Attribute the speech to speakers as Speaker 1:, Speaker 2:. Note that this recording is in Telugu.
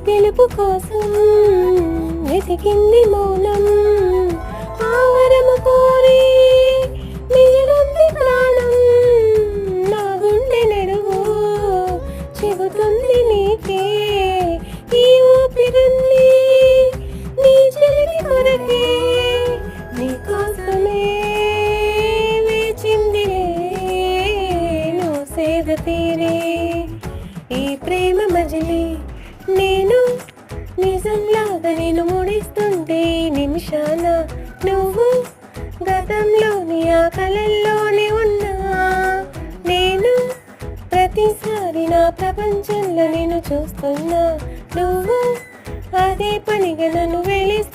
Speaker 1: పిలుపు కోసం వెతికింది మౌనం, ఆవరము కోరి మిగిలింది ప్రాణం. నా గుండె నెడుగు చెబుతుంది నీకే, ఈ ఊపిరిని నీ చెలిమి కొరకే, నీ కోసమే వేచిందిలే నువ్వు సేద తీరే. ఈ ప్రేమ మజిలీ నేను నిజంలాగా నేను ముడిస్తుంటే నిమిషాన నువ్వు గతంలోని ఆ కలల్లోనే ఉన్నా. నేను ప్రతిసారి నా ప్రపంచంలో నేను చూస్తున్నా, నువ్వు అదే పనిగా నన్ను వెలిస్తున్నా.